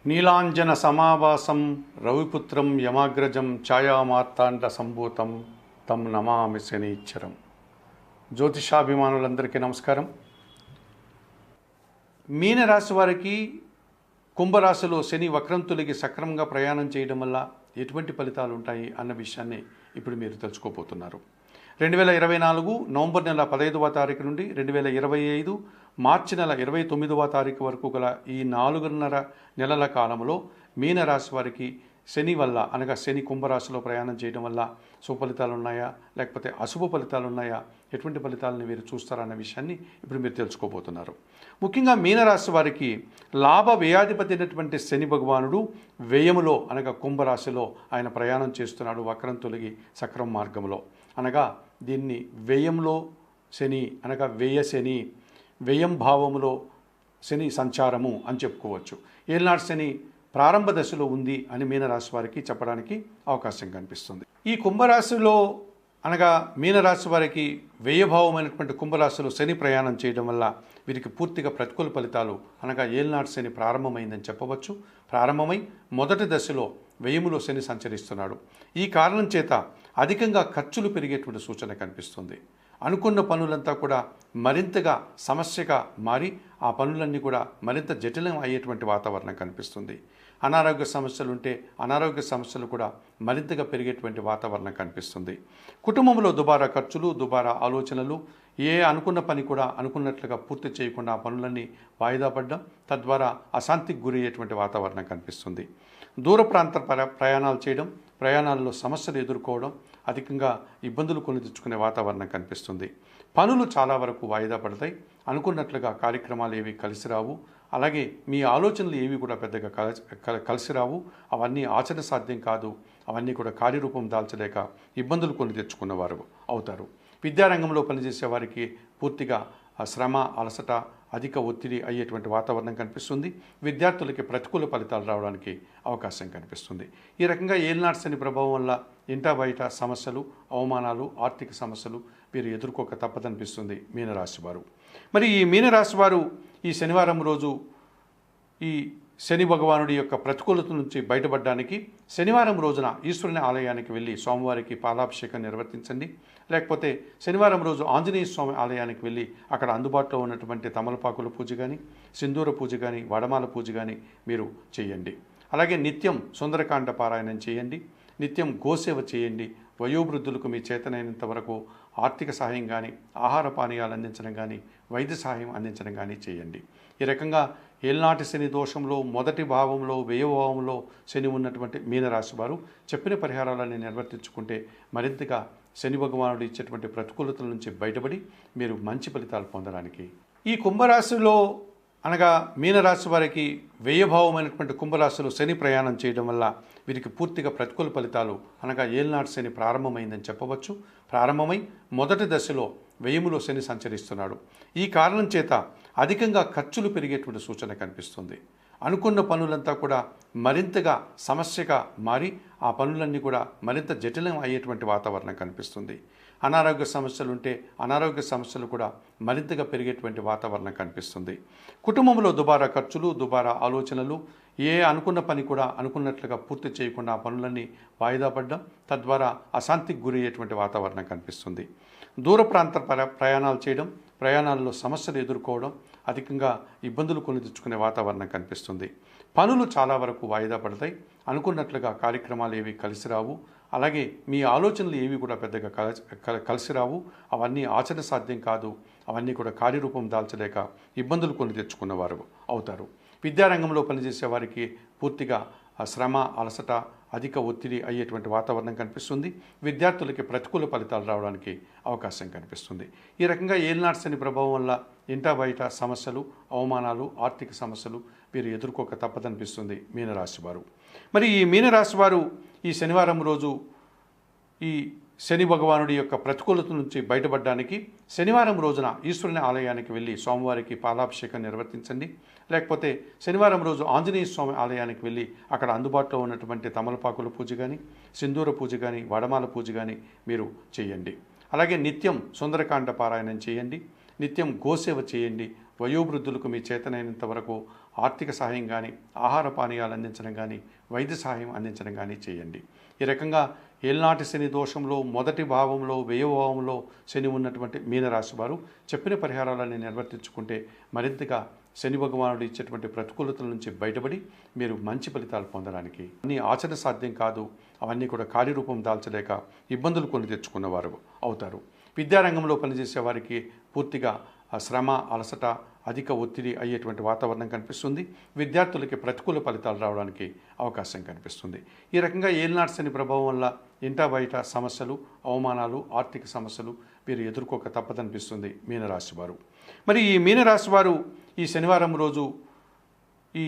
నీలాంజన సమావాసం రవిపుత్రం యమాగ్రజం ఛాయామార్తాండ సంభూతం తం నమామి శనీశ్వరం. జ్యోతిషాభిమానులందరికీ నమస్కారం. మీనరాశి వారికి కుంభరాశిలో శని వక్రంతులకి సక్రమంగా ప్రయాణం చేయడం వల్ల ఎటువంటి ఫలితాలు ఉంటాయి అన్న విషయాన్ని ఇప్పుడు మీరు తెలుసుకోబోతున్నారు. 2024 నవంబర్ నెల 15వ తారీఖు నుండి 2025 మార్చి నెల 29వ తారీఖు వరకు గల ఈ 4.5 నెలల కాలంలో మీనరాశి వారికి శని వల్ల అనగా శని కుంభరాశిలో ప్రయాణం చేయడం వల్ల శుభ ఫలితాలు ఉన్నాయా లేకపోతే అశుభ ఫలితాలు ఉన్నాయా, ఎటువంటి ఫలితాలను మీరు చూస్తారన్న విషయాన్ని ఇప్పుడు మీరు తెలుసుకోబోతున్నారు. ముఖ్యంగా మీనరాశి వారికి లాభ వ్యయాధిపతి అయినటువంటి శని భగవానుడు వ్యయములో అనగా కుంభరాశిలో ఆయన ప్రయాణం చేస్తున్నాడు. వక్రం తొలగి సక్రమ మార్గంలో అనగా దీన్ని వ్యయంలో శని అనగా వ్యయ శని, వ్యయం భావములో శని సంచారము అని చెప్పుకోవచ్చు. ఏలినాటి శని ప్రారంభ దశలో ఉంది అని మీనరాశి వారికి చెప్పడానికి అవకాశం కనిపిస్తుంది. ఈ కుంభరాశిలో అనగా మీనరాశి వారికి వ్యయభావమైనటువంటి కుంభరాశిలో శని ప్రయాణం చేయడం వల్ల వీరికి పూర్తిగా ప్రతికూల ఫలితాలు అనగా ఏలినాటి శని ప్రారంభమైందని చెప్పవచ్చు. ప్రారంభమై మొదటి దశలో వ్యయములో శని సంచరిస్తున్నాడు. ఈ కారణం చేత అధికంగా ఖర్చులు పెరిగేటువంటి సూచన కనిపిస్తుంది. అనుకున్న పనులంతా కూడా మరింతగా సమస్యగా మారి ఆ పనులన్నీ కూడా మరింత జటిలం అయ్యేటువంటి వాతావరణం కనిపిస్తుంది. అనారోగ్య సమస్యలు ఉంటే అనారోగ్య సమస్యలు కూడా మరింతగా పెరిగేటువంటి వాతావరణం కనిపిస్తుంది. కుటుంబంలో దుబారా ఖర్చులు, దుబారా ఆలోచనలు, అనుకున్న పని కూడా అనుకున్నట్లుగా పూర్తి చేయకుండా ఆ పనులన్నీ వాయిదా పడడం, తద్వారా అశాంతికి గురయ్యేటువంటి వాతావరణం కనిపిస్తుంది. దూర ప్రాంత ప్రయాణాలు చేయడం, ప్రయాణాల్లో సమస్యలు ఎదుర్కోవడం, అధికంగా ఇబ్బందులు కొని తెచ్చుకునే వాతావరణం కనిపిస్తుంది. పనులు చాలా వరకు వాయిదా పడతాయి. అనుకున్నట్లుగా కార్యక్రమాలు ఏవి కలిసి రావు. అలాగే మీ ఆలోచనలు ఏవి కూడా పెద్దగా కలిసి రావు. అవన్నీ ఆచరణ సాధ్యం కాదు. అవన్నీ కూడా కార్యరూపం దాల్చలేక ఇబ్బందులు కొని తెచ్చుకున్నవారు అవుతారు. విద్యారంగంలో పనిచేసే వారికి పూర్తిగా శ్రమ, అలసట, అధిక ఒత్తిడి అయ్యేటువంటి వాతావరణం కనిపిస్తుంది. విద్యార్థులకి ప్రతికూల ఫలితాలు రావడానికి అవకాశం కనిపిస్తుంది. ఈ రకంగా ఏలినాటి శని ప్రభావం వల్ల ఇంటా బయట సమస్యలు, అవమానాలు, ఆర్థిక సమస్యలు వీరు ఎదుర్కోక తప్పదనిపిస్తుంది మీనరాశి వారు. మరి ఈ మీనరాశి వారు ఈ శనివారం రోజు ఈ శని భగవానుడి యొక్క ప్రతికూలత నుంచి బయటపడడానికి శనివారం రోజున ఈశ్వరుని ఆలయానికి వెళ్ళి స్వామివారికి పాలాభిషేకం నిర్వర్తించండి. లేకపోతే శనివారం రోజు ఆంజనేయ స్వామి ఆలయానికి వెళ్ళి అక్కడ అందుబాటులో ఉన్నటువంటి తమలపాకుల పూజ కానీ, సింధూర పూజ కానీ, వడమాల పూజ కానీ మీరు చేయండి. అలాగే నిత్యం సుందరకాండ పారాయణం చేయండి. నిత్యం గోసేవ చేయండి. వయోవృద్ధులకు మీ చేతనైనంత వరకు ఆర్థిక సహాయం కానీ, ఆహార పానీయాలు అందించడం కానీ, వైద్య సహాయం అందించడం కానీ చేయండి. ఈ రకంగా ఏలినాటి శని దోషంలో మొదటి భావంలో వ్యయభావంలో శని ఉన్నటువంటి మీనరాశి వారు చెప్పిన పరిహారాలను నిర్వర్తించుకుంటే మరింతగా శని భగవానుడు ఇచ్చేటువంటి ప్రతికూలతల నుంచి బయటపడి మీరు మంచి ఫలితాలు పొందడానికి. ఈ కుంభరాశిలో అనగా మీనరాశి వారికి వ్యయభావమైనటువంటి కుంభరాశిలో శని ప్రయాణం చేయడం వల్ల వీరికి పూర్తిగా ప్రతికూల ఫలితాలు అనగా ఏలినాటి శని ప్రారంభమైందని చెప్పవచ్చు. ప్రారంభమై మొదటి దశలో వ్యయములో శని సంచరిస్తున్నాడు. ఈ కారణం చేత అధికంగా ఖర్చులు పెరిగేటువంటి సూచన కనిపిస్తుంది. అనుకున్న పనులంతా కూడా మరింతగా సమస్యగా మారి ఆ పనులన్నీ కూడా మరింత జటిలం అయ్యేటువంటి వాతావరణం కనిపిస్తుంది. అనారోగ్య సమస్యలు ఉంటే అనారోగ్య సమస్యలు కూడా మరింతగా పెరిగేటువంటి వాతావరణం కనిపిస్తుంది. కుటుంబంలో దుబారా ఖర్చులు, దుబారా ఆలోచనలు, అనుకున్న పని కూడా అనుకున్నట్లుగా పూర్తి చేయకుండా ఆ పనులన్నీ వాయిదా పడడం, తద్వారా అశాంతికి గురయ్యేటువంటి వాతావరణం కనిపిస్తుంది. దూర ప్రాంత ప్రయాణాలు చేయడం, ప్రయాణాల్లో సమస్యలు ఎదుర్కోవడం, అధికంగా ఇబ్బందులు కొని తెచ్చుకునే వాతావరణం కనిపిస్తుంది. పనులు చాలా వరకు వాయిదా పడతాయి. అనుకున్నట్లుగా కార్యక్రమాలు ఏవి కలిసి రావు. అలాగే మీ ఆలోచనలు ఏవి కూడా పెద్దగా కలిసి రావు. అవన్నీ ఆచరణ సాధ్యం కాదు. అవన్నీ కూడా కార్యరూపం దాల్చలేక ఇబ్బందులు కొని తెచ్చుకున్నవారు అవుతారు. విద్యారంగంలో పనిచేసే వారికి పూర్తిగా శ్రమ, అలసట, అధిక ఒత్తిడి అయ్యేటువంటి వాతావరణం కనిపిస్తుంది. విద్యార్థులకి ప్రతికూల ఫలితాలు రావడానికి అవకాశం కనిపిస్తుంది. ఈ రకంగా ఏలినాటి శని ప్రభావం వల్ల ఇంటా బయట సమస్యలు, అవమానాలు, ఆర్థిక సమస్యలు వీరు ఎదుర్కోక తప్పదనిపిస్తుంది మీనరాశి వారు. మరి ఈ మీనరాశి వారు ఈ శనివారం రోజు ఈ శని భగవానుడి యొక్క ప్రతికూలత నుంచి బయటపడడానికి శనివారం రోజున ఈశ్వరుని ఆలయానికి వెళ్ళి స్వామివారికి పాలాభిషేకం నిర్వర్తించండి. లేకపోతే శనివారం రోజు ఆంజనేయ స్వామి ఆలయానికి వెళ్ళి అక్కడ అందుబాటులో ఉన్నటువంటి తమలపాకుల పూజ కానీ, సింధూర పూజ కానీ, వడమాల పూజ కానీ మీరు చేయండి. అలాగే నిత్యం సుందరకాండ పారాయణం చేయండి. నిత్యం గోసేవ చేయండి. వయోవృద్ధులకు మీ చేతనైనంత వరకు ఆర్థిక సహాయం కానీ, ఆహార పానీయాలు అందించడం కానీ, వైద్య సహాయం అందించడం కానీ చేయండి. ఈ రకంగా ఏళ్నాటి శని దోషంలో మొదటి భావంలో, వ్యయ భావంలో శని ఉన్నటువంటి మీనరాశి వారు చెప్పిన పరిహారాలను నిర్వర్తించుకుంటే మరింతగా శని భగవానుడు ఇచ్చేటువంటి ప్రతికూలతల నుంచి బయటపడి మీరు మంచి ఫలితాలు పొందడానికి అన్ని ఆచరణ సాధ్యం కాదు, అవన్నీ కూడా కార్యరూపం దాల్చలేక ఇబ్బందులు కొని తెచ్చుకున్నవారు అవుతారు. విద్యారంగంలో పనిచేసే వారికి పూర్తిగా శ్రమ, అలసట, అధిక ఒత్తిడి అయ్యేటువంటి వాతావరణం కనిపిస్తుంది. విద్యార్థులకి ప్రతికూల ఫలితాలు రావడానికి అవకాశం కనిపిస్తుంది. ఈ రకంగా ఏలినాటి శని ప్రభావం వల్ల ఇంటా బయట సమస్యలు, అవమానాలు, ఆర్థిక సమస్యలు వీరు ఎదుర్కోక తప్పదనిపిస్తుంది మీనరాశి వారు. మరి ఈ మీనరాశి వారు ఈ శనివారం రోజు ఈ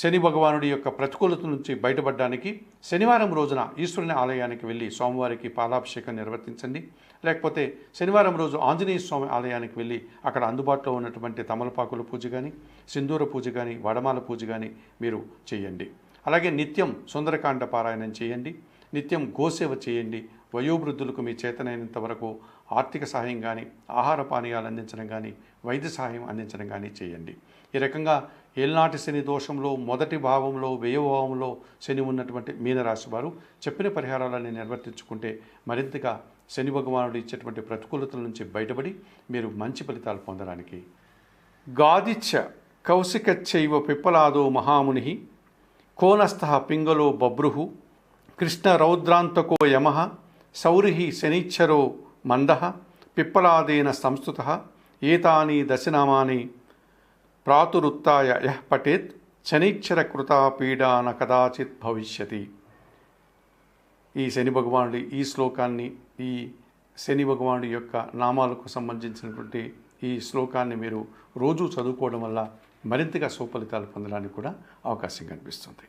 శని భగవానుడి యొక్క ప్రతికూలత నుంచి బయటపడడానికి శనివారం రోజున ఈశ్వరుని ఆలయానికి వెళ్ళి స్వామివారికి పాలాభిషేకం నిర్వర్తించండి. లేకపోతే శనివారం రోజు ఆంజనేయ స్వామి ఆలయానికి వెళ్ళి అక్కడ అందుబాటులో ఉన్నటువంటి తమలపాకుల పూజ కానీ, సింధూర పూజ కానీ, వడమాల పూజ కానీ మీరు చేయండి. అలాగే నిత్యం సుందరకాండ పారాయణం చేయండి, నిత్యం గోసేవ చేయండి. వయోవృద్ధులకు మీ చేతనైనంత వరకు ఆర్థిక సహాయం కానీ, ఆహార పానీయాలు అందించడం కానీ, వైద్య సహాయం అందించడం కానీ చేయండి. ఈ రకంగా ఏళ్నాటి శని దోషంలో మొదటి భావంలో, వ్యయ భావంలో శని ఉన్నటువంటి మీనరాశి వారు చెప్పిన పరిహారాలను నిర్వర్తించుకుంటే మరింతగా శని భగవానుడు ఇచ్చేటువంటి ప్రతికూలతల నుంచి బయటపడి మీరు మంచి ఫలితాలు పొందడానికి గాదిచ్చ కౌశికచ్చైవ పిప్పలాదో మహాముని కోనస్థ పింగళో బభ్రుః కృష్ణ రౌద్రాంతకో యమః సౌరిః శనిచ్చరో మందః పిప్పలాదేన సంస్థుతః ఏతాని దశనామాని ప్రాతురుత్తాయ యః పఠేత్ శనిచ్చర కృతా పీడా న కదాచిత్ భవిష్యతి. ఈ శని భగవానుడి ఈ శ్లోకాన్ని, ఈ శని భగవానుడి యొక్క నామాలకు సంబంధించినటువంటి ఈ శ్లోకాన్ని మీరు రోజు చదువుకోవడం వల్ల మరింతగా సుఫలితాలు పొందడానికి కూడా అవకాశం కనిపిస్తుంది.